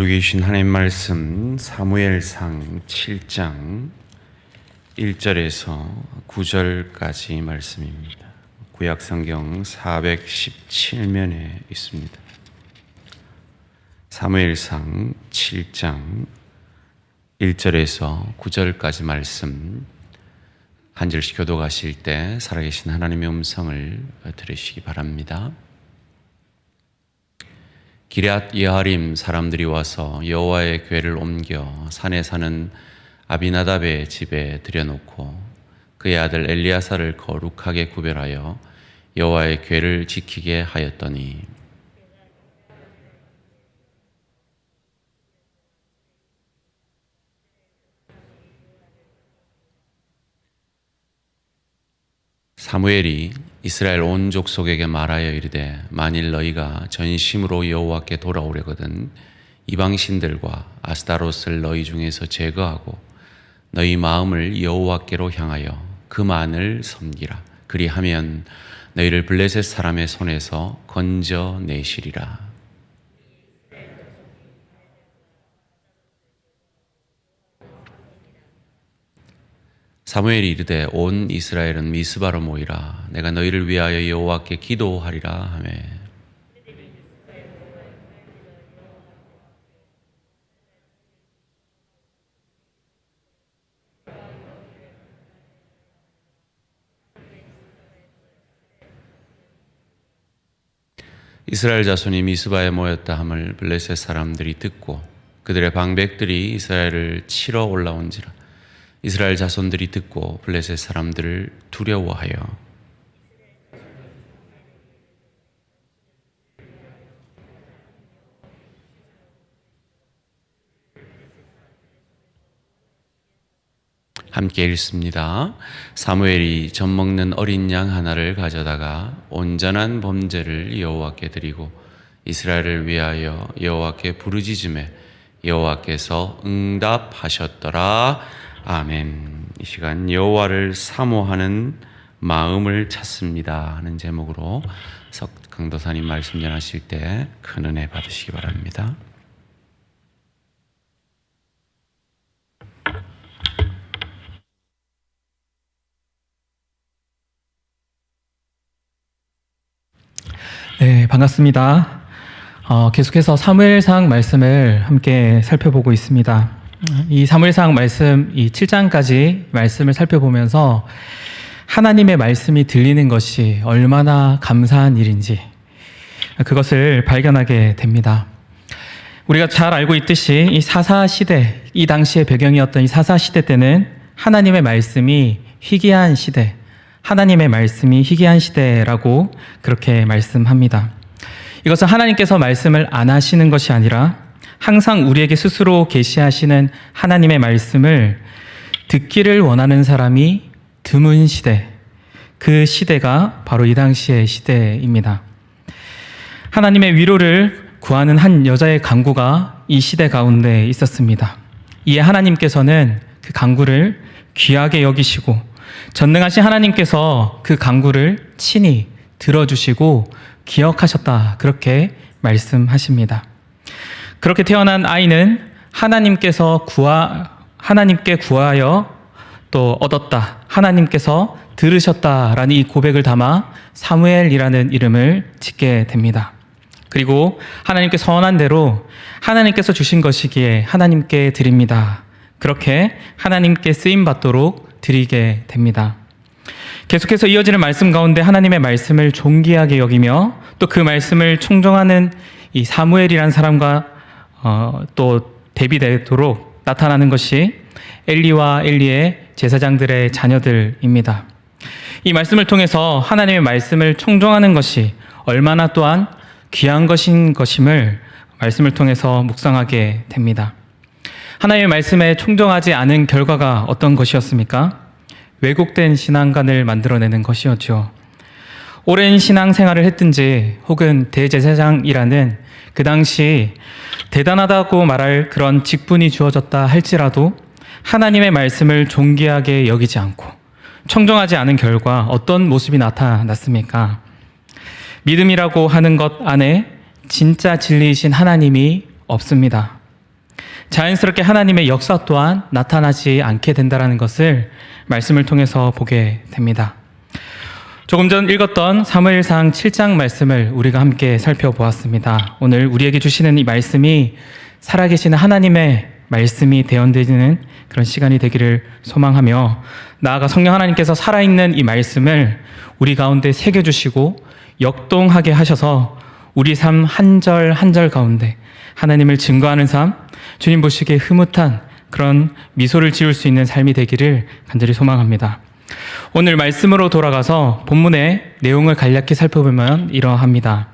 계신 하나님 말씀 사무엘상 7장 1절에서 9절까지 말씀입니다. 구약성경 417면에 있습니다. 사무엘상 7장 1절에서 9절까지 말씀, 한 절씩 교독하실 때 살아계신 하나님의 음성을 들으시기 바랍니다. 기럇 여아림 사람들이 와서 여호와의 궤를 옮겨 산에 사는 아비나답의 집에 들여놓고 그의 아들 엘리야사를 거룩하게 구별하여 여호와의 궤를 지키게 하였더니 사무엘이 이스라엘 온 족속에게 말하여 이르되 만일 너희가 전심으로 여호와께 돌아오려거든 이방신들과 아스타롯을 너희 중에서 제거하고 너희 마음을 여호와께로 향하여 그만을 섬기라. 그리하면 너희를 블레셋 사람의 손에서 건져내시리라. 사무엘이 이르되 온 이스라엘은 미스바로 모이라. 내가 너희를 위하여 여호와께 기도하리라 하매 이스라엘 자손이 미스바에 모였다 함을 블레셋 사람들이 듣고 그들의 방백들이 이스라엘을 치러 올라온지라. 이스라엘 자손들이 듣고 블레셋 사람들을 두려워하여 함께 읽습니다. 사무엘이 젖먹는 어린 양 하나를 가져다가 온전한 범죄를 여호와께 드리고 이스라엘을 위하여 여호와께 부르짖음에 여호와께서 응답하셨더라. 아멘. 이 시간 여호와를 사모하는 마음을 찾습니다 하는 제목으로 강도사님 말씀 전하실 때 큰 은혜 받으시기 바랍니다. 네, 반갑습니다. 계속해서 사무엘상 말씀을 함께 살펴보고 있습니다. 이 사무엘상 말씀, 이 7장까지 말씀을 살펴보면서 하나님의 말씀이 들리는 것이 얼마나 감사한 일인지 그것을 발견하게 됩니다. 우리가 잘 알고 있듯이 이 사사시대, 이 당시의 배경이었던 이 사사시대 때는 하나님의 말씀이 희귀한 시대, 하나님의 말씀이 희귀한 시대라고 그렇게 말씀합니다. 이것은 하나님께서 말씀을 안 하시는 것이 아니라 항상 우리에게 스스로 계시하시는 하나님의 말씀을 듣기를 원하는 사람이 드문 시대, 그 시대가 바로 이 당시의 시대입니다. 하나님의 위로를 구하는 한 여자의 간구가 이 시대 가운데 있었습니다. 이에 하나님께서는 그 간구를 귀하게 여기시고 전능하신 하나님께서 그 간구를 친히 들어주시고 기억하셨다, 그렇게 말씀하십니다. 그렇게 태어난 아이는 하나님께 구하여 또 얻었다, 하나님께서 들으셨다라는 이 고백을 담아 사무엘이라는 이름을 짓게 됩니다. 그리고 하나님께 선한 대로 하나님께서 주신 것이기에 하나님께 드립니다. 그렇게 하나님께 쓰임 받도록 드리게 됩니다. 계속해서 이어지는 말씀 가운데 하나님의 말씀을 존귀하게 여기며 또 그 말씀을 청종하는 이 사무엘이라는 사람과 또 대비되도록 나타나는 것이 엘리와 엘리의 제사장들의 자녀들입니다. 이 말씀을 통해서 하나님의 말씀을 청종하는 것이 얼마나 또한 귀한 것임을 말씀을 통해서 묵상하게 됩니다. 하나님의 말씀에 청종하지 않은 결과가 어떤 것이었습니까? 왜곡된 신앙관을 만들어내는 것이었죠. 오랜 신앙생활을 했든지 혹은 대제사장이라는 그 당시 대단하다고 말할 그런 직분이 주어졌다 할지라도 하나님의 말씀을 존귀하게 여기지 않고 청종하지 않은 결과 어떤 모습이 나타났습니까? 믿음이라고 하는 것 안에 진짜 진리이신 하나님이 없습니다. 자연스럽게 하나님의 역사 또한 나타나지 않게 된다는 것을 말씀을 통해서 보게 됩니다. 조금 전 읽었던 사무엘상 7장 말씀을 우리가 함께 살펴보았습니다. 오늘 우리에게 주시는 이 말씀이 살아계신 하나님의 말씀이 대언되는 그런 시간이 되기를 소망하며, 나아가 성령 하나님께서 살아있는 이 말씀을 우리 가운데 새겨주시고 역동하게 하셔서 우리 삶 한 절 한 절 가운데 하나님을 증거하는 삶, 주님 보시기에 흐뭇한 그런 미소를 지을 수 있는 삶이 되기를 간절히 소망합니다. 오늘 말씀으로 돌아가서 본문의 내용을 간략히 살펴보면 이러합니다.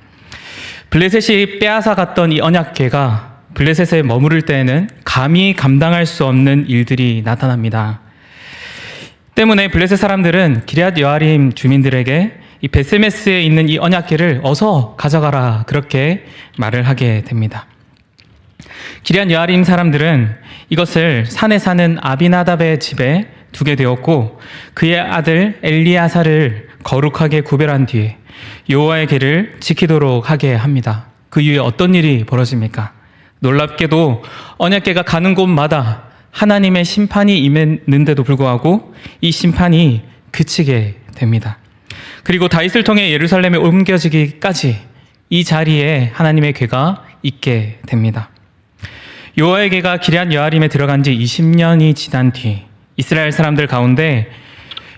블레셋이 빼앗아갔던 이 언약궤가 블레셋에 머무를 때에는 감히 감당할 수 없는 일들이 나타납니다. 때문에 블레셋 사람들은 기럇 여아림 주민들에게 이 베세메스에 있는 이 언약궤를 어서 가져가라, 그렇게 말을 하게 됩니다. 기럇 여아림 사람들은 이것을 산에 사는 아비나답의 집에 두게 되었고, 그의 아들 엘리야사를 거룩하게 구별한 뒤에 여호와의 궤를 지키도록 하게 합니다. 그 이후에 어떤 일이 벌어집니까? 놀랍게도 언약궤가 가는 곳마다 하나님의 심판이 임했는데도 불구하고 이 심판이 그치게 됩니다. 그리고 다윗을 통해 예루살렘에 옮겨지기까지 이 자리에 하나님의 궤가 있게 됩니다. 여호와의 궤가 기럇 여아림에 들어간 지 20년이 지난 뒤 이스라엘 사람들 가운데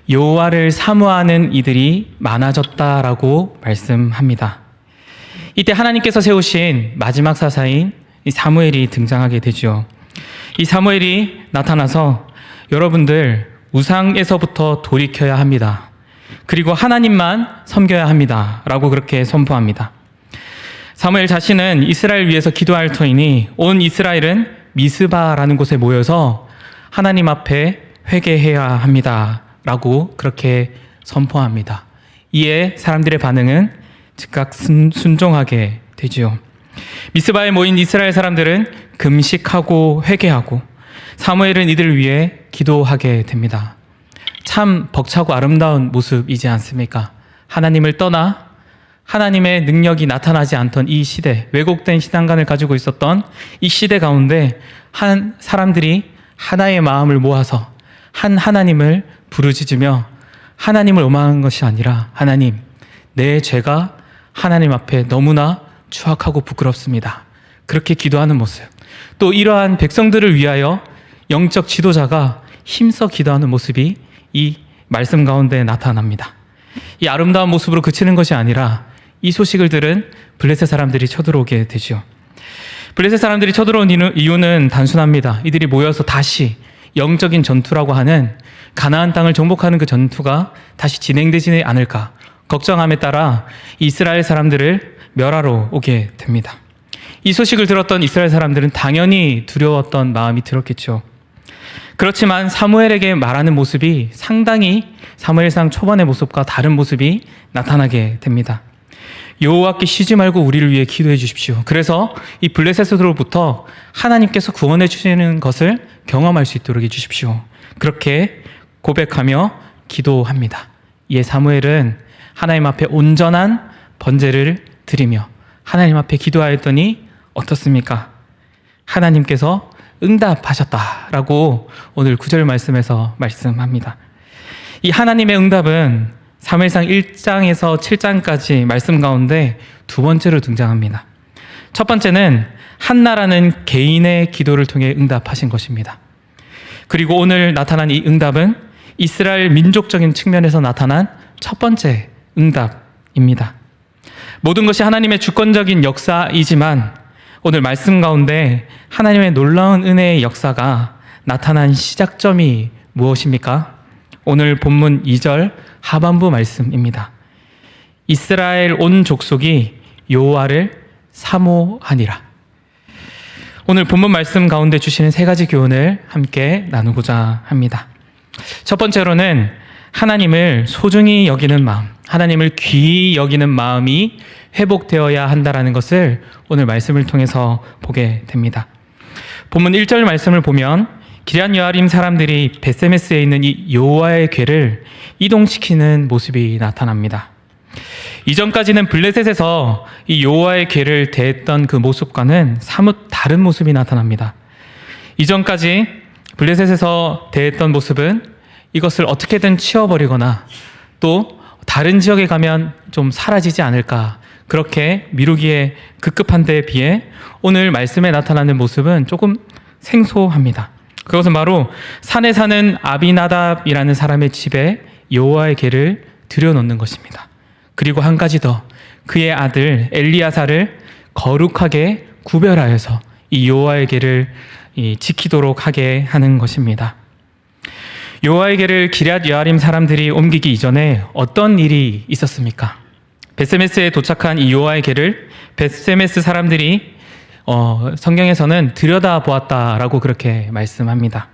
여호와를 사모하는 이들이 많아졌다라고 말씀합니다. 이때 하나님께서 세우신 마지막 사사인 이 사무엘이 등장하게 되죠. 이 사무엘이 나타나서 여러분들 우상에서부터 돌이켜야 합니다. 그리고 하나님만 섬겨야 합니다. 라고 그렇게 선포합니다. 사무엘 자신은 이스라엘 위해서 기도할 터이니 온 이스라엘은 미스바라는 곳에 모여서 하나님 앞에 회개해야 합니다. 라고 그렇게 선포합니다. 이에 사람들의 반응은 즉각 순종하게 되지요. 미스바에 모인 이스라엘 사람들은 금식하고 회개하고 사무엘은 이들을 위해 기도하게 됩니다. 참 벅차고 아름다운 모습이지 않습니까? 하나님을 떠나 하나님의 능력이 나타나지 않던 이 시대, 왜곡된 신앙관을 가지고 있었던 이 시대 가운데 한 사람들이 하나의 마음을 모아서 한 하나님을 부르짖으며 하나님을 오만한 것이 아니라, 하나님, 내 죄가 하나님 앞에 너무나 추악하고 부끄럽습니다. 그렇게 기도하는 모습. 또 이러한 백성들을 위하여 영적 지도자가 힘써 기도하는 모습이 이 말씀 가운데 나타납니다. 이 아름다운 모습으로 그치는 것이 아니라 이 소식을 들은 블레셋 사람들이 쳐들어오게 되죠. 블레셋 사람들이 쳐들어온 이유는 단순합니다. 이들이 모여서 다시 영적인 전투라고 하는 가나안 땅을 정복하는 그 전투가 다시 진행되지 않을까 걱정함에 따라 이스라엘 사람들을 멸하러 오게 됩니다. 이 소식을 들었던 이스라엘 사람들은 당연히 두려웠던 마음이 들었겠죠. 그렇지만 사무엘에게 말하는 모습이 상당히 사무엘상 초반의 모습과 다른 모습이 나타나게 됩니다. 여호와께 쉬지 말고 우리를 위해 기도해 주십시오. 그래서 이 블레셋으로부터 하나님께서 구원해 주시는 것을 경험할 수 있도록 해 주십시오. 그렇게 고백하며 기도합니다. 이에 사무엘은 하나님 앞에 온전한 번제를 드리며 하나님 앞에 기도하였더니 어떻습니까? 하나님께서 응답하셨다라고 오늘 9절 말씀에서 말씀합니다. 이 하나님의 응답은 사무엘상 1장에서 7장까지 말씀 가운데 두 번째로 등장합니다. 첫 번째는 한나라는 개인의 기도를 통해 응답하신 것입니다. 그리고 오늘 나타난 이 응답은 이스라엘 민족적인 측면에서 나타난 첫 번째 응답입니다. 모든 것이 하나님의 주권적인 역사이지만 오늘 말씀 가운데 하나님의 놀라운 은혜의 역사가 나타난 시작점이 무엇입니까? 오늘 본문 2절 하반부 말씀입니다. 이스라엘 온 족속이 여호와를 사모하니라. 오늘 본문 말씀 가운데 주시는 세 가지 교훈을 함께 나누고자 합니다. 첫 번째로는 하나님을 소중히 여기는 마음, 하나님을 귀히 여기는 마음이 회복되어야 한다는 것을 오늘 말씀을 통해서 보게 됩니다. 본문 1절 말씀을 보면 기럇 여아림 사람들이 베세메스에 있는 이 여호와의 궤를 이동시키는 모습이 나타납니다. 이전까지는 블레셋에서 이 여호와의 궤를 대했던 그 모습과는 사뭇 다른 모습이 나타납니다. 이전까지 블레셋에서 대했던 모습은 이것을 어떻게든 치워버리거나 또 다른 지역에 가면 좀 사라지지 않을까, 그렇게 미루기에 급급한 데에 비해 오늘 말씀에 나타나는 모습은 조금 생소합니다. 그것은 바로 산에 사는 아비나답이라는 사람의 집에 여호와의 궤를 들여놓는 것입니다. 그리고 한 가지 더, 그의 아들 엘리야사를 거룩하게 구별하여서 이 여호와의 궤를 지키도록 하게 하는 것입니다. 여호와의 궤를 기럇 여아림 사람들이 옮기기 이전에 어떤 일이 있었습니까? 벳세메스에 도착한 이 여호와의 궤를 벳세메스 사람들이 성경에서는 들여다보았다라고 그렇게 말씀합니다.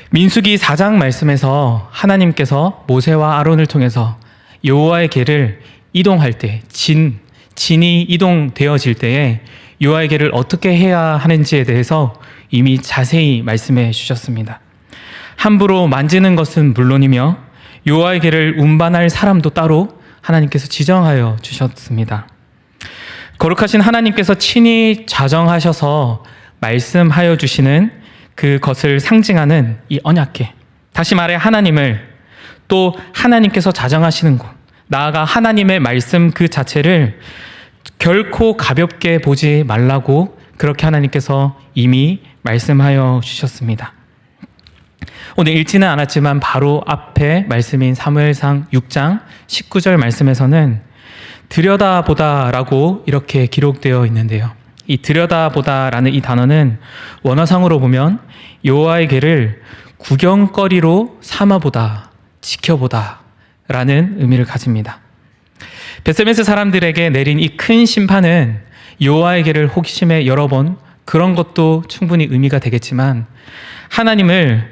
민수기 4장 말씀에서 하나님께서 모세와 아론을 통해서 여호와의 궤를 이동할 때, 진이 이동되어질 때에 여호와의 궤를 어떻게 해야 하는지에 대해서 이미 자세히 말씀해 주셨습니다. 함부로 만지는 것은 물론이며 여호와의 궤를 운반할 사람도 따로 하나님께서 지정하여 주셨습니다. 거룩하신 하나님께서 친히 자정하셔서 말씀하여 주시는 그것을 상징하는 이 언약궤, 다시 말해 하나님을, 또 하나님께서 자정하시는 곳, 나아가 하나님의 말씀 그 자체를 결코 가볍게 보지 말라고 그렇게 하나님께서 이미 말씀하여 주셨습니다. 오늘 읽지는 않았지만 바로 앞에 말씀인 사무엘상 6장 19절 말씀에서는 들여다보다라고 이렇게 기록되어 있는데요. 이 들여다보다라는 이 단어는 원어상으로 보면 여호와의 궤를 구경거리로 삼아보다, 지켜보다 라는 의미를 가집니다. 벳세메스 사람들에게 내린 이 큰 심판은 여호와의 궤를 호기심에 여러 번, 그런 것도 충분히 의미가 되겠지만 하나님의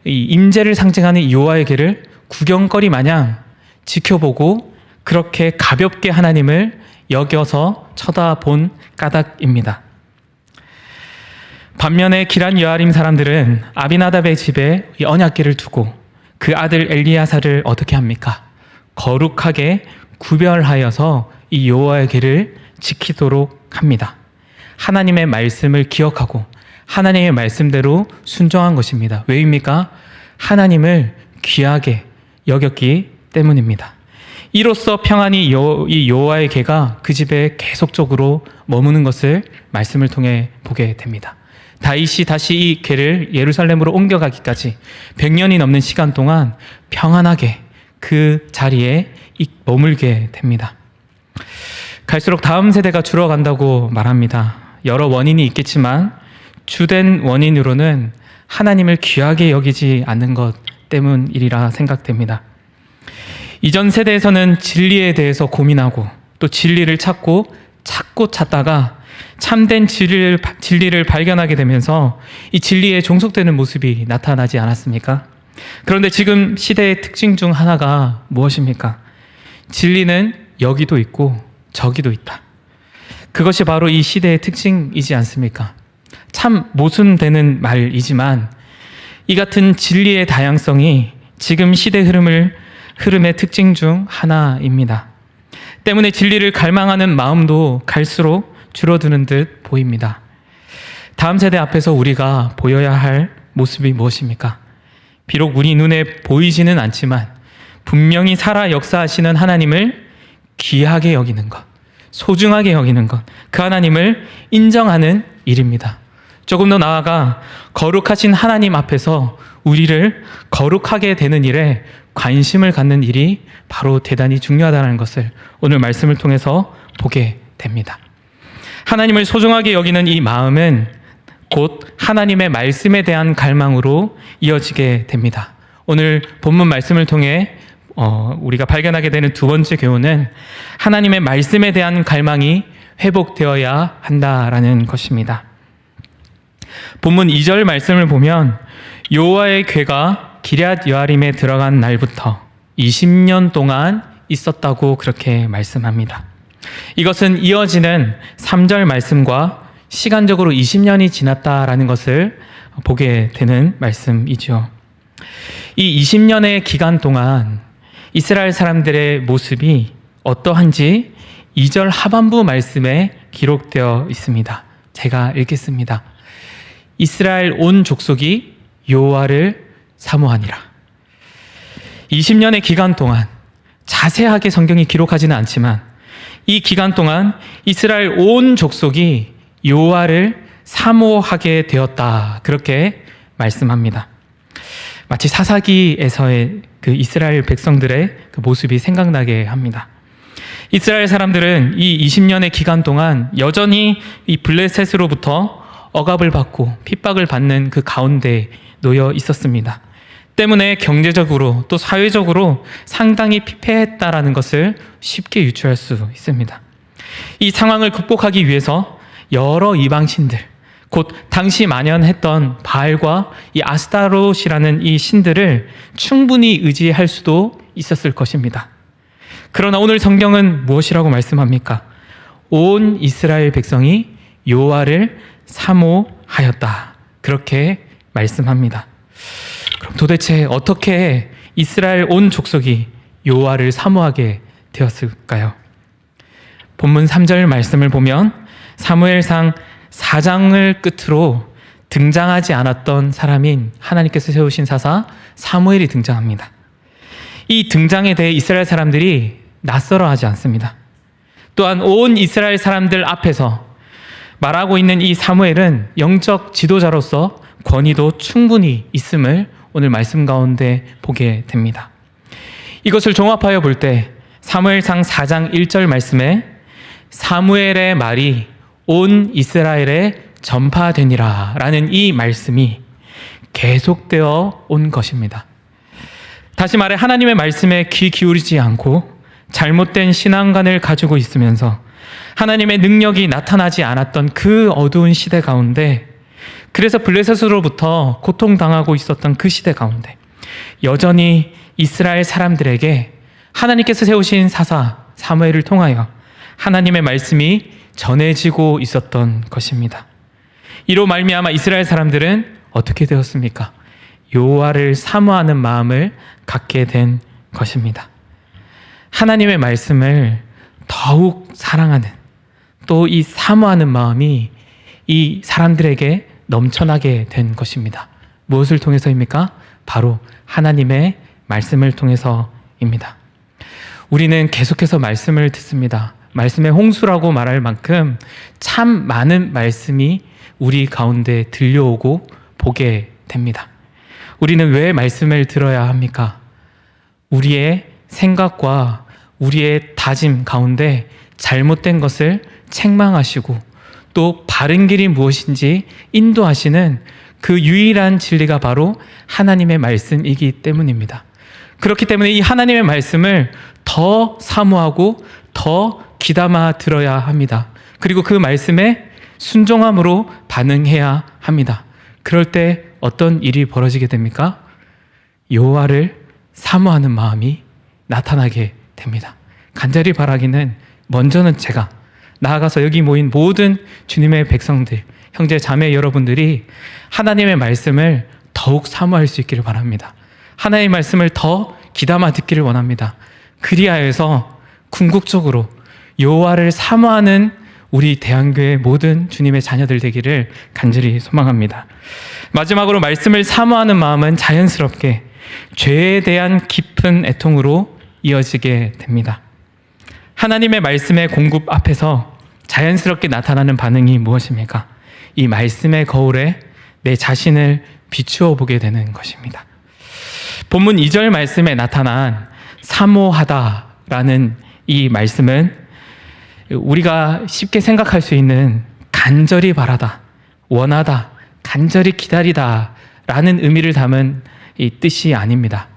이 임재를 상징하는 이 여호와의 궤를 구경거리 마냥 지켜보고 그렇게 가볍게 하나님을 여겨서 쳐다본 까닭입니다. 반면에 기럇 여아림 사람들은 아비나답의 집에 이 언약궤를 두고 그 아들 엘리야사를 어떻게 합니까? 거룩하게 구별하여서 이 여호와의 궤를 지키도록 합니다. 하나님의 말씀을 기억하고 하나님의 말씀대로 순종한 것입니다. 왜입니까? 하나님을 귀하게 여겼기 때문입니다. 이로써 평안히 이 여호와의 궤가 그 집에 계속적으로 머무는 것을 말씀을 통해 보게 됩니다. 다윗이 다시 이 궤를 예루살렘으로 옮겨가기까지 100년이 넘는 시간 동안 평안하게 그 자리에 머물게 됩니다. 갈수록 다음 세대가 줄어간다고 말합니다. 여러 원인이 있겠지만 주된 원인으로는 하나님을 귀하게 여기지 않는 것 때문이라 생각됩니다. 이전 세대에서는 진리에 대해서 고민하고 또 진리를 찾고 찾다가 참된 진리를 발견하게 되면서 이 진리에 종속되는 모습이 나타나지 않았습니까? 그런데 지금 시대의 특징 중 하나가 무엇입니까? 진리는 여기도 있고 저기도 있다. 그것이 바로 이 시대의 특징이지 않습니까? 참 모순되는 말이지만 이 같은 진리의 다양성이 지금 시대 흐름의 특징 중 하나입니다. 때문에 진리를 갈망하는 마음도 갈수록 줄어드는 듯 보입니다. 다음 세대 앞에서 우리가 보여야 할 모습이 무엇입니까? 비록 우리 눈에 보이지는 않지만 분명히 살아 역사하시는 하나님을 귀하게 여기는 것, 소중하게 여기는 것, 그 하나님을 인정하는 일입니다. 조금 더 나아가 거룩하신 하나님 앞에서 우리를 거룩하게 되는 일에 관심을 갖는 일이 바로 대단히 중요하다는 것을 오늘 말씀을 통해서 보게 됩니다. 하나님을 소중하게 여기는 이 마음은 곧 하나님의 말씀에 대한 갈망으로 이어지게 됩니다. 오늘 본문 말씀을 통해 우리가 발견하게 되는 두 번째 교훈은 하나님의 말씀에 대한 갈망이 회복되어야 한다라는 것입니다. 본문 2절 말씀을 보면 여호와의 궤가 기럇 여아림에 들어간 날부터 20년 동안 있었다고 그렇게 말씀합니다. 이것은 이어지는 3절 말씀과 시간적으로 20년이 지났다라는 것을 보게 되는 말씀이죠. 이 20년의 기간 동안 이스라엘 사람들의 모습이 어떠한지 2절 하반부 말씀에 기록되어 있습니다. 제가 읽겠습니다. 이스라엘 온 족속이 여호와를 사모하니라. 20년의 기간 동안 자세하게 성경이 기록하지는 않지만 이 기간 동안 이스라엘 온 족속이 여호와를 사모하게 되었다. 그렇게 말씀합니다. 마치 사사기에서의 그 이스라엘 백성들의 그 모습이 생각나게 합니다. 이스라엘 사람들은 이 20년의 기간 동안 여전히 이 블레셋으로부터 억압을 받고 핍박을 받는 그 가운데 놓여 있었습니다. 때문에 경제적으로 또 사회적으로 상당히 피폐했다라는 것을 쉽게 유추할 수 있습니다. 이 상황을 극복하기 위해서 여러 이방신들, 곧 당시 만연했던 바알과 이 아스타롯이라는 이 신들을 충분히 의지할 수도 있었을 것입니다. 그러나 오늘 성경은 무엇이라고 말씀합니까? 온 이스라엘 백성이 여호와를 사모하였다. 그렇게 말씀합니다. 그럼 도대체 어떻게 이스라엘 온 족속이 여호와를 사모하게 되었을까요? 본문 3절 말씀을 보면 사무엘상 4장을 끝으로 등장하지 않았던 사람인 하나님께서 세우신 사사 사무엘이 등장합니다. 이 등장에 대해 이스라엘 사람들이 낯설어하지 않습니다. 또한 온 이스라엘 사람들 앞에서 말하고 있는 이 사무엘은 영적 지도자로서 권위도 충분히 있음을 오늘 말씀 가운데 보게 됩니다. 이것을 종합하여 볼 때 사무엘상 4장 1절 말씀에 사무엘의 말이 온 이스라엘에 전파되니라 라는 이 말씀이 계속되어 온 것입니다. 다시 말해 하나님의 말씀에 귀 기울이지 않고 잘못된 신앙관을 가지고 있으면서 하나님의 능력이 나타나지 않았던 그 어두운 시대 가운데, 그래서 블레셋으로부터 고통당하고 있었던 그 시대 가운데 여전히 이스라엘 사람들에게 하나님께서 세우신 사사 사무엘을 통하여 하나님의 말씀이 전해지고 있었던 것입니다. 이로 말미암아 이스라엘 사람들은 어떻게 되었습니까? 여호와를 사모하는 마음을 갖게 된 것입니다. 하나님의 말씀을 더욱 사랑하는, 또 이 사모하는 마음이 이 사람들에게 넘쳐나게 된 것입니다. 무엇을 통해서입니까? 바로 하나님의 말씀을 통해서입니다. 우리는 계속해서 말씀을 듣습니다. 말씀의 홍수라고 말할 만큼 참 많은 말씀이 우리 가운데 들려오고 보게 됩니다. 우리는 왜 말씀을 들어야 합니까? 우리의 생각과 우리의 다짐 가운데 잘못된 것을 책망하시고 또 바른 길이 무엇인지 인도하시는 그 유일한 진리가 바로 하나님의 말씀이기 때문입니다. 그렇기 때문에 이 하나님의 말씀을 더 사모하고 더 귀담아 들어야 합니다. 그리고 그 말씀에 순종함으로 반응해야 합니다. 그럴 때 어떤 일이 벌어지게 됩니까? 여호와를 사모하는 마음이 나타나게 됩니다. 간절히 바라기는 먼저는 제가, 나아가서 여기 모인 모든 주님의 백성들, 형제 자매 여러분들이 하나님의 말씀을 더욱 사모할 수 있기를 바랍니다. 하나님의 말씀을 더 귀담아 듣기를 원합니다. 그리하여서 궁극적으로 여호와를 사모하는 우리 대한교회 모든 주님의 자녀들 되기를 간절히 소망합니다. 마지막으로 말씀을 사모하는 마음은 자연스럽게 죄에 대한 깊은 애통으로 이어지게 됩니다. 하나님의 말씀의 공급 앞에서 자연스럽게 나타나는 반응이 무엇입니까? 이 말씀의 거울에 내 자신을 비추어 보게 되는 것입니다. 본문 2절 말씀에 나타난 사모하다라는 이 말씀은 우리가 쉽게 생각할 수 있는 간절히 바라다, 원하다, 간절히 기다리다 라는 의미를 담은 이 뜻이 아닙니다.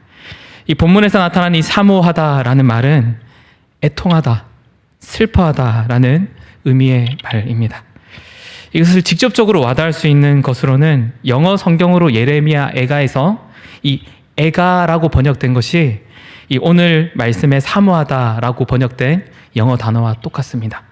이 본문에서 나타난 이 사모하다라는 말은 애통하다, 슬퍼하다라는 의미의 말입니다. 이것을 직접적으로 와닿을 수 있는 것으로는 영어 성경으로 예레미야 애가에서 이 애가라고 번역된 것이 이 오늘 말씀에 사모하다라고 번역된 영어 단어와 똑같습니다.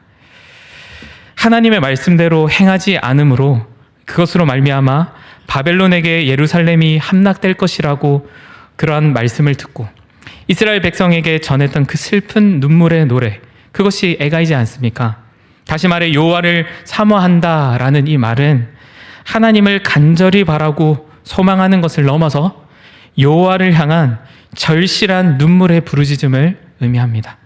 하나님의 말씀대로 행하지 않으므로 그것으로 말미암아 바벨론에게 예루살렘이 함락될 것이라고 그러한 말씀을 듣고 이스라엘 백성에게 전했던 그 슬픈 눈물의 노래, 그것이 애가이지 않습니까? 다시 말해 여호와를 사모한다라는 이 말은 하나님을 간절히 바라고 소망하는 것을 넘어서 여호와를 향한 절실한 눈물의 부르짖음을 의미합니다.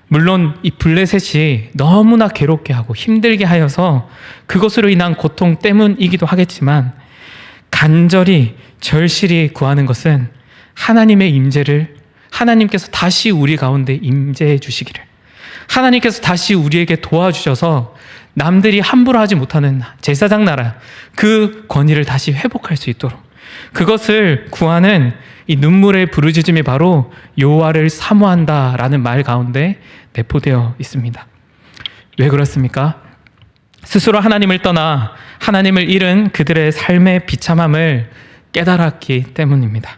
물론 이 블레셋이 너무나 괴롭게 하고 힘들게 하여서 그것으로 인한 고통 때문이기도 하겠지만, 간절히 절실히 구하는 것은 하나님의 임재를, 하나님께서 다시 우리 가운데 임재해 주시기를, 하나님께서 다시 우리에게 도와주셔서 남들이 함부로 하지 못하는 제사장 나라, 그 권위를 다시 회복할 수 있도록, 그것을 구하는 이 눈물의 부르짖음이 바로 여호와를 사모한다라는 말 가운데 내포되어 있습니다. 왜 그렇습니까? 스스로 하나님을 떠나 하나님을 잃은 그들의 삶의 비참함을 깨달았기 때문입니다.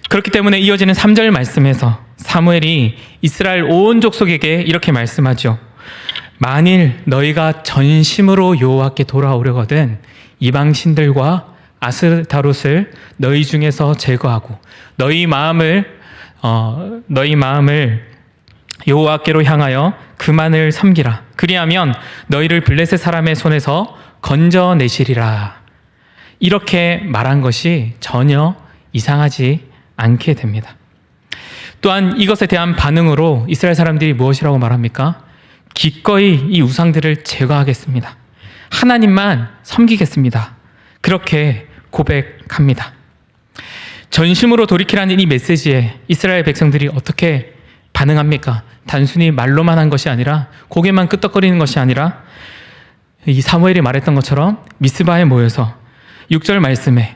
그렇기 때문에 이어지는 3절 말씀에서 사무엘이 이스라엘 온 족속에게 이렇게 말씀하죠. 만일 너희가 전심으로 여호와께 돌아오려거든 이방 신들과 아스타롯을 너희 중에서 제거하고 너희 마음을 여호와께로 향하여 그만을 섬기라. 그리하면 너희를 블레셋 사람의 손에서 건져내시리라. 이렇게 말한 것이 전혀 이상하지 않게 됩니다. 또한 이것에 대한 반응으로 이스라엘 사람들이 무엇이라고 말합니까? 기꺼이 이 우상들을 제거하겠습니다. 하나님만 섬기겠습니다. 그렇게 고백합니다. 전심으로 돌이키라는 이 메시지에 이스라엘 백성들이 어떻게 반응합니까? 단순히 말로만 한 것이 아니라, 고개만 끄덕거리는 것이 아니라, 이 사무엘이 말했던 것처럼 미스바에 모여서 6절 말씀에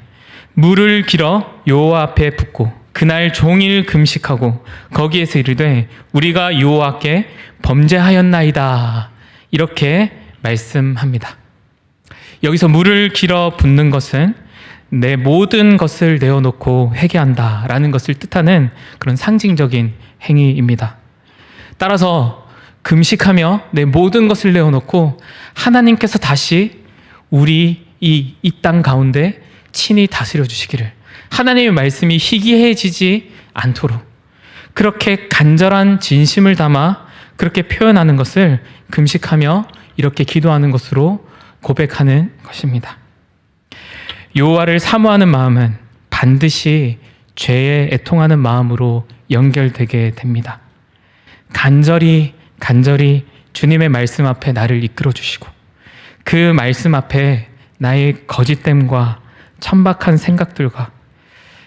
물을 길어 여호와 앞에 붓고 그날 종일 금식하고 거기에서 이르되 우리가 여호와께 범죄하였나이다. 이렇게 말씀합니다. 여기서 물을 길어 붓는 것은 내 모든 것을 내어놓고 회개한다라는 것을 뜻하는 그런 상징적인 행위입니다. 따라서 금식하며 내 모든 것을 내어놓고 하나님께서 다시 우리 이 땅 가운데 친히 다스려 주시기를, 하나님의 말씀이 희귀해지지 않도록 그렇게 간절한 진심을 담아 그렇게 표현하는 것을 금식하며 이렇게 기도하는 것으로 고백하는 것입니다. 여호와를 사모하는 마음은 반드시 죄에 애통하는 마음으로 연결되게 됩니다. 간절히 주님의 말씀 앞에 나를 이끌어 주시고 그 말씀 앞에 나의 거짓됨과 천박한 생각들과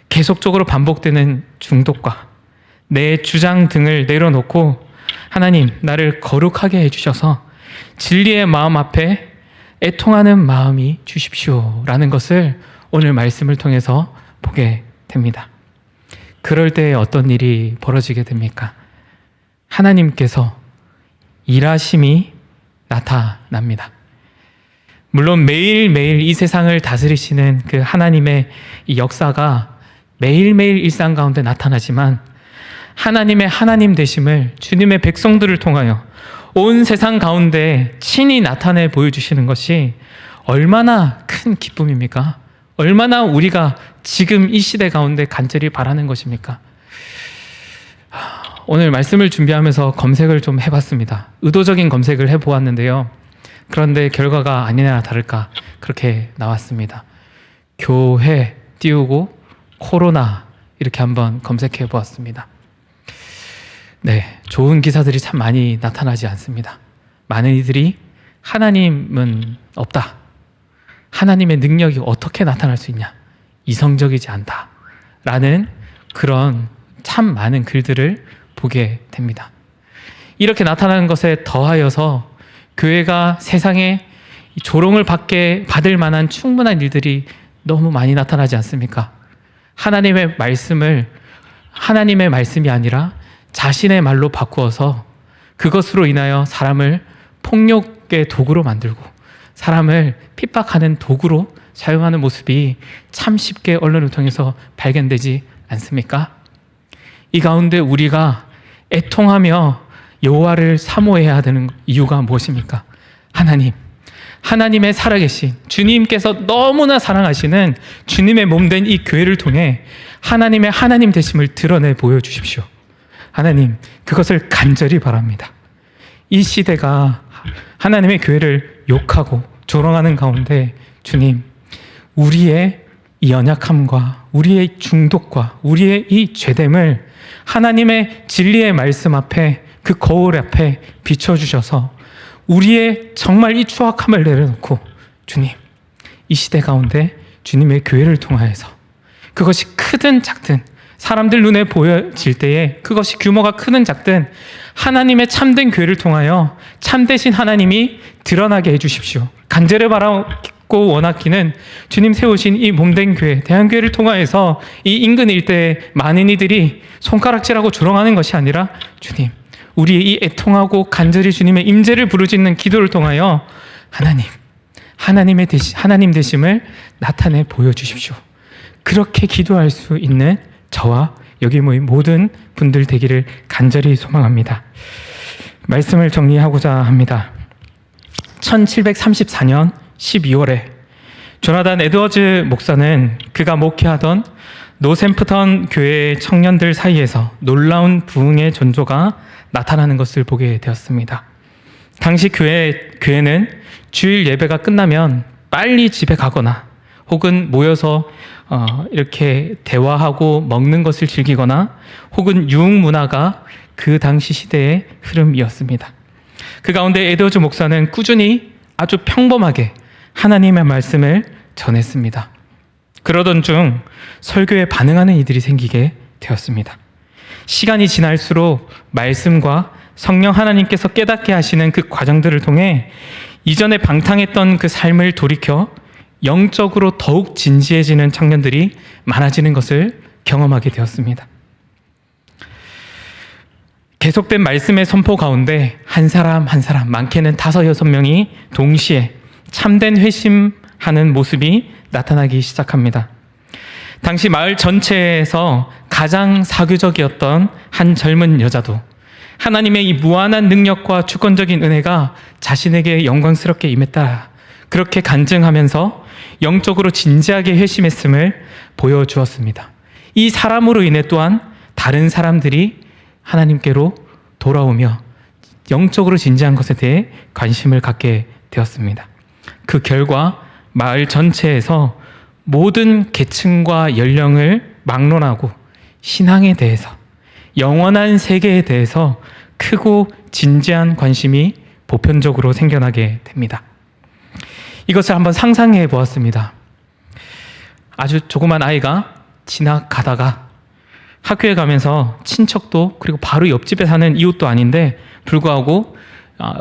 계속적으로 반복되는 중독과 내 주장 등을 내려놓고 하나님 나를 거룩하게 해주셔서 진리의 마음 앞에 애통하는 마음이 주십시오 라는 것을 오늘 말씀을 통해서 보게 됩니다. 그럴 때 어떤 일이 벌어지게 됩니까? 하나님께서 일하심이 나타납니다. 물론 매일매일 이 세상을 다스리시는 그 하나님의 이 역사가 매일매일 일상 가운데 나타나지만, 하나님의 하나님 되심을 주님의 백성들을 통하여 온 세상 가운데 친히 나타내 보여주시는 것이 얼마나 큰 기쁨입니까? 얼마나 우리가 지금 이 시대 가운데 간절히 바라는 것입니까? 오늘 말씀을 준비하면서 검색을 좀 해봤습니다. 의도적인 검색을 해보았는데요. 그런데 결과가 아니나 다를까 그렇게 나왔습니다. 교회 띄우고 코로나 이렇게 한번 검색해 보았습니다. 네, 좋은 기사들이 참 많이 나타나지 않습니다. 많은 이들이 하나님은 없다, 하나님의 능력이 어떻게 나타날 수 있냐, 이성적이지 않다 라는 그런 참 많은 글들을 보게 됩니다. 이렇게 나타나는 것에 더하여서 교회가 세상에 조롱을 받을 만한 충분한 일들이 너무 많이 나타나지 않습니까? 하나님의 말씀이 아니라 자신의 말로 바꾸어서 그것으로 인하여 사람을 폭력의 도구로 만들고 사람을 핍박하는 도구로 사용하는 모습이 참 쉽게 언론을 통해서 발견되지 않습니까? 이 가운데 우리가 애통하며 여호와를 사모해야 되는 이유가 무엇입니까? 하나님의 살아계신 주님께서 너무나 사랑하시는 주님의 몸된 이 교회를 통해 하나님의 하나님 되심을 드러내 보여주십시오. 하나님, 그것을 간절히 바랍니다. 이 시대가 하나님의 교회를 욕하고 조롱하는 가운데 주님, 우리의 이 연약함과 우리의 중독과 우리의 이 죄됨을 하나님의 진리의 말씀 앞에, 그 거울 앞에 비춰주셔서 우리의 정말 이 추악함을 내려놓고 주님, 이 시대 가운데 주님의 교회를 통하여서 그것이 크든 작든, 사람들 눈에 보여질 때에 그것이 규모가 크든 작든 하나님의 참된 교회를 통하여 참되신 하나님이 드러나게 해주십시오. 간절히 바라고 원하기는 주님 세우신 이 몸된 교회, 대한교회를 통하여서 이 인근 일대에 많은 이들이 손가락질하고 조롱하는 것이 아니라 주님, 우리의 이 애통하고 간절히 주님의 임재를 부르짖는 기도를 통하여 하나님 되심을 나타내 보여주십시오. 그렇게 기도할 수 있는 저와 여기 모인 모든 분들 되기를 간절히 소망합니다. 말씀을 정리하고자 합니다. 1734년 12월에 조나단 에드워즈 목사는 그가 목회하던 노샘프턴 교회 청년들 사이에서 놀라운 부흥의 전조가 나타나는 것을 보게 되었습니다. 당시 교회는 주일 예배가 끝나면 빨리 집에 가거나 혹은 모여서 이렇게 대화하고 먹는 것을 즐기거나 혹은 유흥 문화가 그 당시 시대의 흐름이었습니다. 그 가운데 에드워즈 목사는 꾸준히 아주 평범하게 하나님의 말씀을 전했습니다. 그러던 중 설교에 반응하는 이들이 생기게 되었습니다. 시간이 지날수록 말씀과 성령 하나님께서 깨닫게 하시는 그 과정들을 통해 이전에 방탕했던 그 삶을 돌이켜 영적으로 더욱 진지해지는 청년들이 많아지는 것을 경험하게 되었습니다. 계속된 말씀의 선포 가운데 한 사람 한 사람, 많게는 5, 6명이 동시에 참된 회심하는 모습이 나타나기 시작합니다. 당시 마을 전체에서 가장 사교적이었던 한 젊은 여자도 하나님의 이 무한한 능력과 주권적인 은혜가 자신에게 영광스럽게 임했다, 그렇게 간증하면서 영적으로 진지하게 회심했음을 보여주었습니다. 이 사람으로 인해 또한 다른 사람들이 하나님께로 돌아오며 영적으로 진지한 것에 대해 관심을 갖게 되었습니다. 그 결과 마을 전체에서 모든 계층과 연령을 막론하고 신앙에 대해서, 영원한 세계에 대해서 크고 진지한 관심이 보편적으로 생겨나게 됩니다. 이것을 한번 상상해 보았습니다. 아주 조그만 아이가 지나가다가 학교에 가면서 친척도, 그리고 바로 옆집에 사는 이웃도 아닌데 불구하고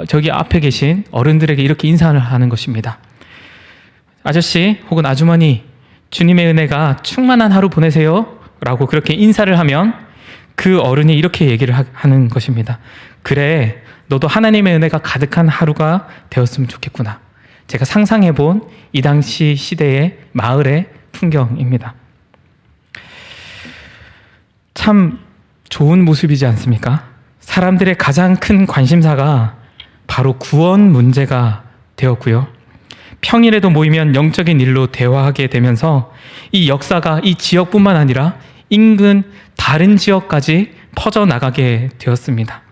저기 앞에 계신 어른들에게 이렇게 인사를 하는 것입니다. 아저씨 혹은 아주머니, 주님의 은혜가 충만한 하루 보내세요 라고 그렇게 인사를 하면 그 어른이 이렇게 얘기를 하는 것입니다. 그래, 너도 하나님의 은혜가 가득한 하루가 되었으면 좋겠구나. 제가 상상해 본 이 당시 시대의 마을의 풍경입니다. 참 좋은 모습이지 않습니까? 사람들의 가장 큰 관심사가 바로 구원 문제가 되었고요. 평일에도 모이면 영적인 일로 대화하게 되면서 이 역사가 이 지역뿐만 아니라 인근 다른 지역까지 퍼져나가게 되었습니다.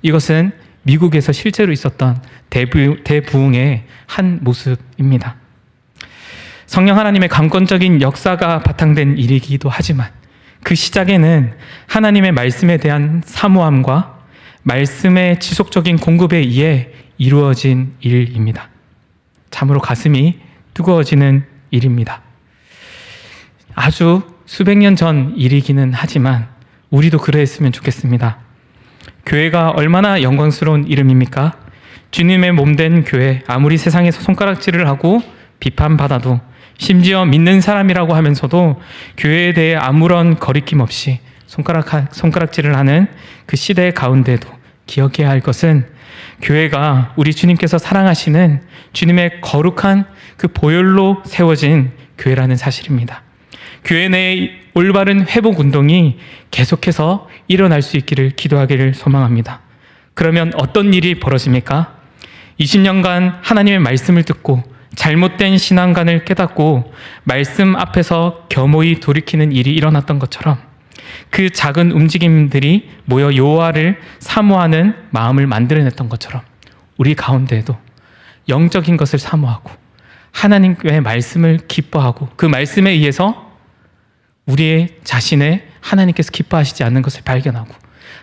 이것은 미국에서 실제로 있었던 대부흥의 한 모습입니다. 성령 하나님의 강권적인 역사가 바탕된 일이기도 하지만 그 시작에는 하나님의 말씀에 대한 사모함과 말씀의 지속적인 공급에 의해 이루어진 일입니다. 참으로 가슴이 뜨거워지는 일입니다. 아주 수백 년 전 일이기는 하지만 우리도 그랬으면 좋겠습니다. 교회가 얼마나 영광스러운 이름입니까? 주님의 몸된 교회, 아무리 세상에서 손가락질을 하고 비판받아도, 심지어 믿는 사람이라고 하면서도 교회에 대해 아무런 거리낌 없이 손가락질을 하는 그 시대 가운데도 기억해야 할 것은 교회가 우리 주님께서 사랑하시는 주님의 거룩한 그 보혈로 세워진 교회라는 사실입니다. 교회 내의 올바른 회복 운동이 계속해서 일어날 수 있기를 기도하기를 소망합니다. 그러면 어떤 일이 벌어집니까? 20년간 하나님의 말씀을 듣고 잘못된 신앙관을 깨닫고 말씀 앞에서 겸허히 돌이키는 일이 일어났던 것처럼 그 작은 움직임들이 모여 여호와를 사모하는 마음을 만들어냈던 것처럼 우리 가운데에도 영적인 것을 사모하고 하나님의 말씀을 기뻐하고 그 말씀에 의해서 우리의 자신의 하나님께서 기뻐하시지 않는 것을 발견하고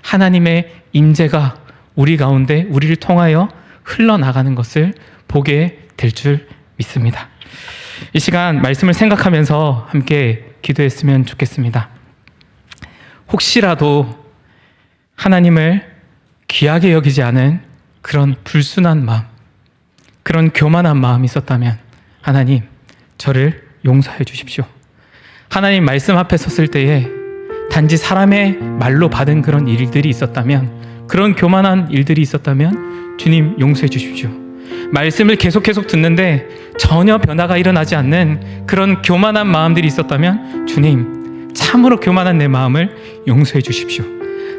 하나님의 임재가 우리 가운데 우리를 통하여 흘러나가는 것을 보게 될 줄 믿습니다. 이 시간 말씀을 생각하면서 함께 기도했으면 좋겠습니다. 혹시라도 하나님을 귀하게 여기지 않은 그런 불순한 마음, 그런 교만한 마음이 있었다면 하나님, 저를 용서해 주십시오. 하나님 말씀 앞에 섰을 때에 단지 사람의 말로 받은 그런 일들이 있었다면, 그런 교만한 일들이 있었다면 주님 용서해 주십시오. 말씀을 계속 듣는데 전혀 변화가 일어나지 않는 그런 교만한 마음들이 있었다면 주님, 참으로 교만한 내 마음을 용서해 주십시오.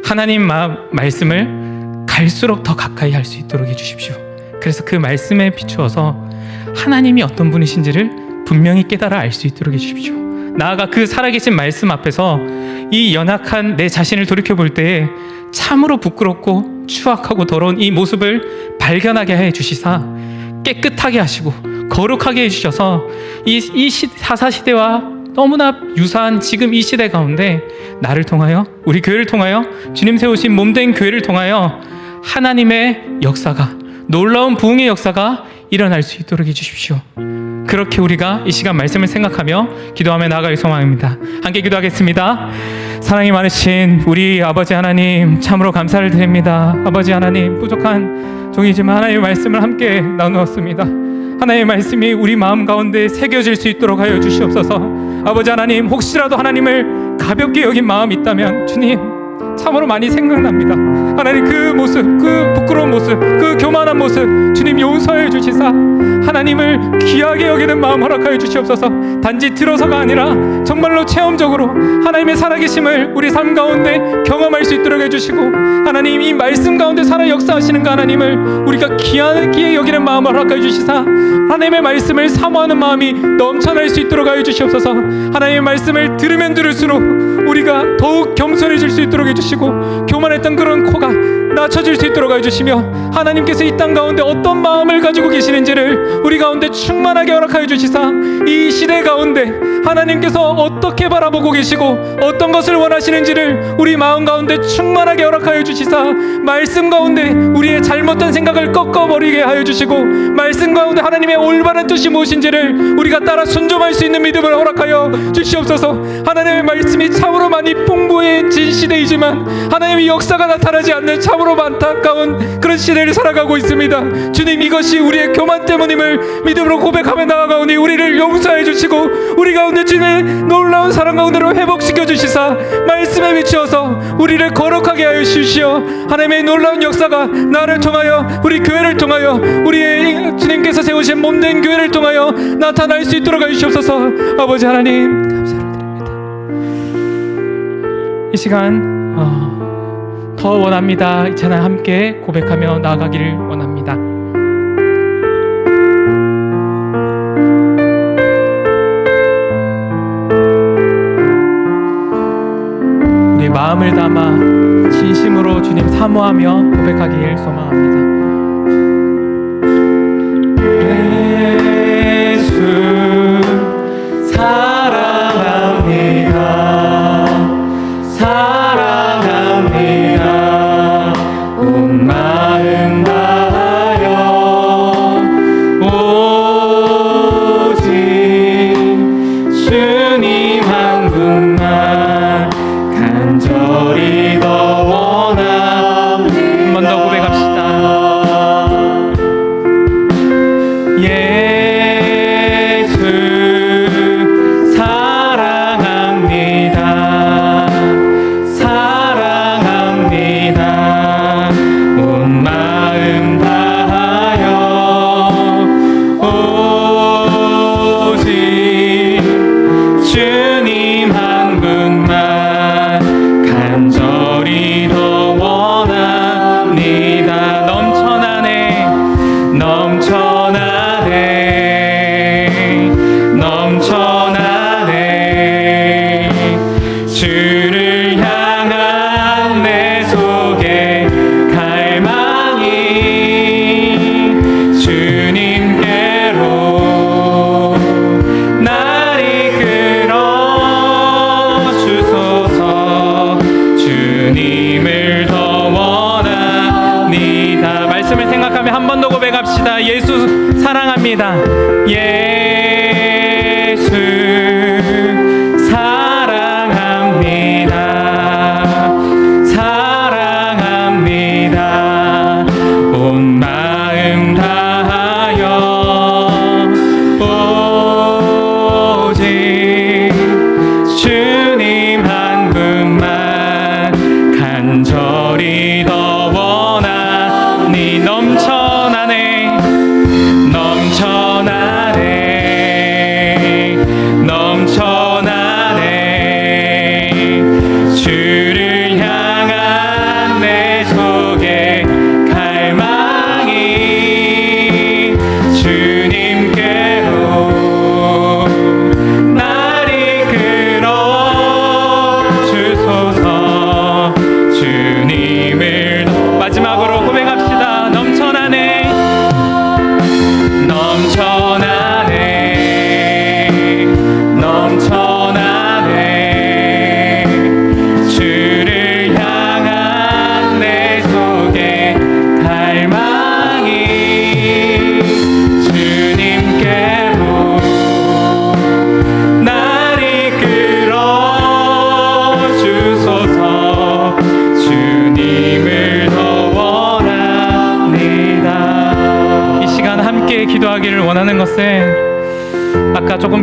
하나님 말씀을 갈수록 더 가까이 할 수 있도록 해주십시오. 그래서 그 말씀에 비추어서 하나님이 어떤 분이신지를 분명히 깨달아 알 수 있도록 해주십시오. 나아가 그 살아계신 말씀 앞에서 이 연약한 내 자신을 돌이켜볼 때에 참으로 부끄럽고 추악하고 더러운 이 모습을 발견하게 해 주시사 깨끗하게 하시고 거룩하게 해주셔서 이 사사시대와 너무나 유사한 지금 이 시대 가운데 나를 통하여, 우리 교회를 통하여, 주님 세우신 몸된 교회를 통하여 하나님의 역사가, 놀라운 부흥의 역사가 일어날 수 있도록 해주십시오. 그렇게 우리가 이 시간 말씀을 생각하며 기도하며 나아갈 소망입니다. 함께 기도하겠습니다. 사랑이 많으신 우리 아버지 하나님, 참으로 감사를 드립니다. 아버지 하나님, 부족한 종이지만 하나님의 말씀을 함께 나누었습니다. 하나님의 말씀이 우리 마음 가운데 새겨질 수 있도록 하여 주시옵소서. 아버지 하나님, 혹시라도 하나님을 가볍게 여긴 마음이 있다면 주님, 참으로 많이 생각납니다. 하나님, 그 모습, 그 부끄러운 모습, 그 교만한 모습 주님 용서해 주시사 하나님을 귀하게 여기는 마음 허락하여 주시옵소서. 단지 들어서가 아니라 정말로 체험적으로 하나님의 살아계심을 우리 삶 가운데 경험할 수 있도록 해주시고, 하나님 이 말씀 가운데 살아 역사하시는 그 하나님을 우리가 귀하게 여기는 마음을 허락하여 주시사 하나님의 말씀을 사모하는 마음이 넘쳐날 수 있도록 하여 주시옵소서. 하나님의 말씀을 들으면 들을수록 우리가 더욱 겸손해질 수 있도록 해주시고, 교만했던 그런 코가 낮춰질 수 있도록 해주시며, 하나님께서 이 땅 가운데 어떤 마음을 가지고 계시는지를 우리 가운데 충만하게 허락하여 주시사 이 시대 가운데 하나님께서 어떻게 바라보고 계시고 어떤 것을 원하시는지를 우리 마음 가운데 충만하게 허락하여 주시사 말씀 가운데 우리의 잘못된 생각을 꺾어버리게 하여 주시고, 말씀 가운데 하나님의 올바른 뜻이 무엇인지를 우리가 따라 순종할 수 있는 믿음을 허락하여 주시옵소서. 하나님의 말씀이 참으로 많이 풍부해진 시대이지만 하나님의 역사가 나타나지 않는 참으로 안타까운 그런 시대를 살아가고 있습니다. 주님, 이것이 우리의 교만 때문임을 믿음으로 고백하며 나아가오니 우리를 용서해 주시고 우리 가운데 주님의 놀라운 사랑 가운데로 회복시켜 주시사 말씀에 비추어서 우리를 거룩하게 하여 주시어 하나님의 놀라운 역사가 나를 통하여, 우리 교회를 통하여, 우리의 주님께서 세우신 몸된 교회를 통하여 나타날 수 있도록 하여 주시옵소서. 아버지 하나님, 감사를 드립니다. 이 시간 더 원합니다. 이 찬양 함께 고백하며 나아가기를 원합니다. 우리 마음을 담아 진심으로 주님 사모하며 고백하기를 소망합니다. 예수 사랑합니다. 사랑합니다. 온 마음 다하여 오직 주님 한 분만 간절히 더 원합니다. 한 번 더 고백합시다.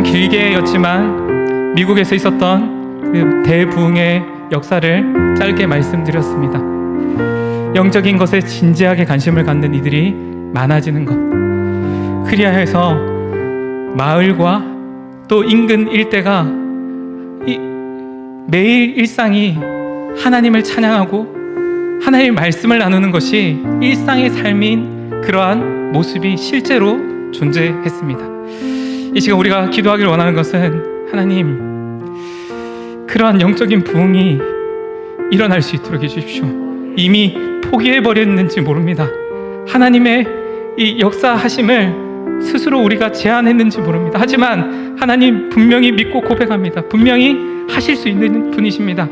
길게였지만 미국에서 있었던 그 대부흥의 역사를 짧게 말씀드렸습니다. 영적인 것에 진지하게 관심을 갖는 이들이 많아지는 것, 크리아에서 마을과 또 인근 일대가 매일 일상이 하나님을 찬양하고 하나님의 말씀을 나누는 것이 일상의 삶인 그러한 모습이 실제로 존재했습니다. 이 시간 우리가 기도하기를 원하는 것은 하나님, 그러한 영적인 부흥이 일어날 수 있도록 해주십시오. 이미 포기해버렸는지 모릅니다. 하나님의 이 역사하심을 스스로 우리가 제안했는지 모릅니다. 하지만 하나님 분명히 믿고 고백합니다. 분명히 하실 수 있는 분이십니다.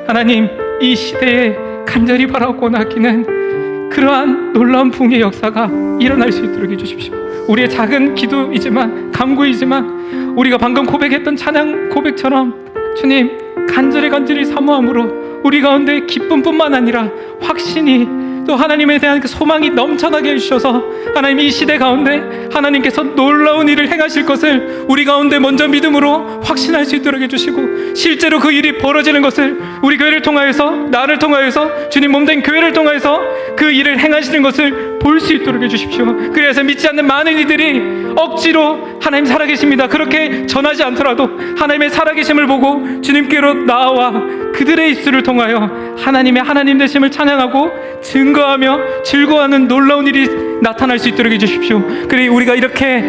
하나님, 이 시대에 간절히 바라고 나기는 그러한 놀라운 부흥의 역사가 일어날 수 있도록 해주십시오. 우리의 작은 기도이지만, 간구이지만, 우리가 방금 고백했던 찬양 고백처럼 주님, 간절히 사모함으로 우리 가운데 기쁨뿐만 아니라 확신이, 또 하나님에 대한 그 소망이 넘쳐나게 해주셔서 하나님, 이 시대 가운데 하나님께서 놀라운 일을 행하실 것을 우리 가운데 먼저 믿음으로 확신할 수 있도록 해주시고, 실제로 그 일이 벌어지는 것을 우리 교회를 통하여서, 나를 통하여서, 주님 몸된 교회를 통하여서 그 일을 행하시는 것을 볼 수 있도록 해주십시오. 그래서 믿지 않는 많은 이들이 억지로 하나님 살아계십니다, 그렇게 전하지 않더라도 하나님의 살아계심을 보고 주님께로 나아와 그들의 입술을 통하여 하나님의 하나님 되심을 찬양하고 증거하며 즐거워하는 놀라운 일이 나타날 수 있도록 해주십시오. 그래, 우리가 이렇게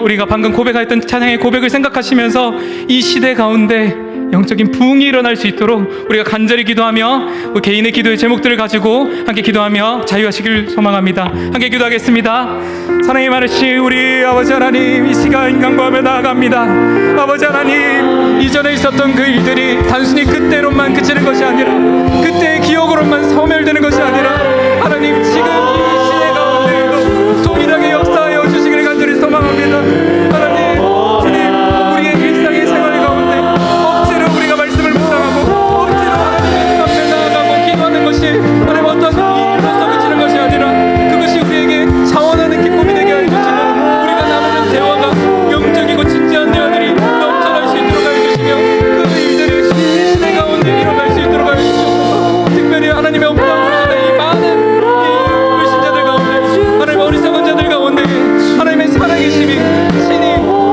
우리가 방금 고백했던 찬양의 고백을 생각하시면서 이 시대 가운데 영적인 부흥이 일어날 수 있도록 우리가 간절히 기도하며 우리 개인의 기도의 제목들을 가지고 함께 기도하며 자유하시길 소망합니다. 함께 기도하겠습니다. 사랑의 많으신 우리 아버지 하나님, 이 시간 간구하며 나아갑니다. 아버지 하나님, 이전에 있었던 그 일들이 단순히 그때로만 그치는 것이 아니라, 그때의 기억으로만 소멸되는 것이 아니라, 하나님 지금 이 시대 가운데에도 동일하게 역사하여 주시기를 간절히 소망합니다. 하나님, 주님, 우리의 일상의 생활 가운데 억지로 우리가 말씀을 묵상하고 억지로 하나님 앞에 나아가고 기도하는 것이 하나님 어떤 일로서 그치는 것이 아니라, 그것이 우리에게 자원하는 기쁨이 되게 하여 주시고, 우리가 나누는 대화가 영적이고 진지한 대화들이 넘쳐날 수 있도록 하여 주시며, 그 일들이 이 시대 가운데 일어날 수 있도록 하여 주시옵소서. 특별히 하나님의 영광을 보시는 이 많은 이 불신자들 가운데, 하나님 어리석은 자들 가운데 하나님의 살아계심이 신이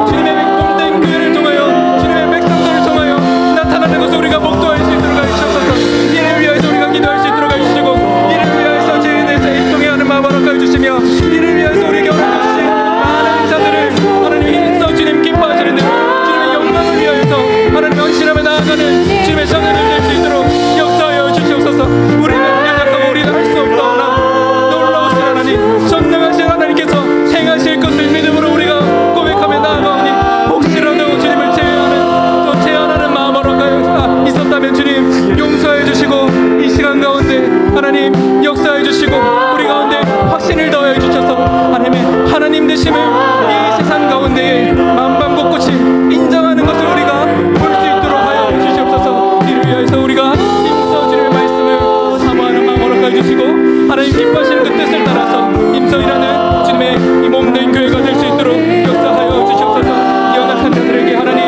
주님의 몸된 교회를 통하여, 주님의 백성들을 통하여 나타나는 것을 우리가 목도할 수 있도록 하여 주시옵소서. 이를 위하여서 우리가 기도할 수 있도록 하여 주시고, 이를 위하여서 죄에 대해서 애통해 하는 마음 허락하여 주시며, 이를 위하여서 우리에게 허락해 주신 많은 자들을 하나님 힘써 주님 기뻐하시는 대로 주님의 영광을 위하여서 하나님 헌신하며 나아가는 주님의 성도들 될 수 있도록 역사하여 주시옵소서. 우리는 연약하고 우리는 할 수 없사오나 놀라우신 하나님, 전능하신 하나님께서 행하실 것을 믿음으로 우리가 고백하며 나아가오니, 혹시라도 주님을 제외하는, 또 제한하는 마음 허락하여 있었다면 주님 용서해 주시고, 이 시간 가운데 하나님 역사해 주시고, 우리 가운데 확신을 더해 주셔서 하나님의 하나님 되심을 이 세상 가운데에 만방곳곳이 인정하는 것을 우리가 볼 수 있도록 하여 주시옵소서. 이를 위해서 우리가 임서 주님의 말씀을 사모하는 마음 허락해 주시고, 하나님 기뻐하시는 그 뜻을 따라서 임서 일하는 주님의 이 몸된 교회가 될 수 있도록 역사하여 주시옵소서. 연약한 자들에게 하나님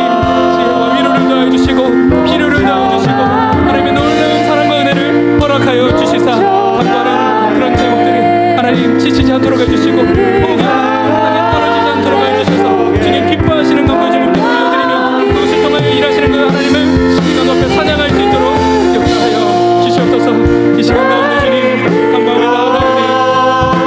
지혜와 위로를 더해 주시고, 필요를 더해 주시고, 하나님의 놀라운 사랑과 은혜를 허락하여 주시사, 간구하는 그런 제목들이 하나님 지치지 않도록 해주시고, 포기하는 땅에 떨어지지 않도록 해주셔서 주님 기뻐하시는 것과 제목들 보여드리며, 그것을 통하여 일하시는 그 하나님을 시간 높여 찬양할 수 있도록 역사하여 주시옵소서. 이 시간 가운데 주님 간구하며 나아가오니,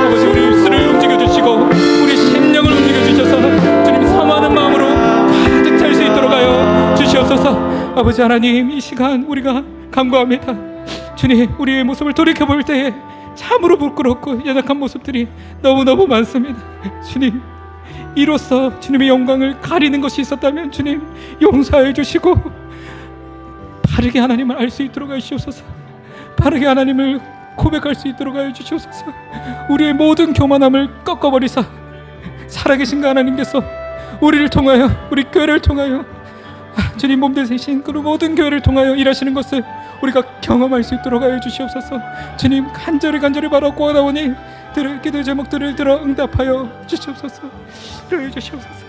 아버지 우리 입술을 움직여 주시고 우리 심령을 움직여 주셔서 주님 사모하는 마음으로 가득 찰 수 있도록 하여 주시옵소서. 아버지 하나님, 이 시간 우리가 간구합니다. 주님, 우리의 모습을 돌이켜볼 때에 참으로 부끄럽고 연약한 모습들이 너무너무 많습니다. 주님, 이로써 주님의 영광을 가리는 것이 있었다면 주님 용서해 주시고, 바르게 하나님을 알 수 있도록 하시옵소서. 바르게 하나님을 고백할 수 있도록 하여 주시옵소서. 우리의 모든 교만함을 꺾어버리사 살아계신 그 하나님께서 우리를 통하여, 우리 교회를 통하여, 주님 몸되신 그 모든 교회를 통하여 일하시는 것을 우리가 경험할 수 있도록 하여 주시옵소서. 주님 간절히 바라고 나오니 기도의 제목들을 들어 응답하여 주시옵소서. 들어 주시옵소서.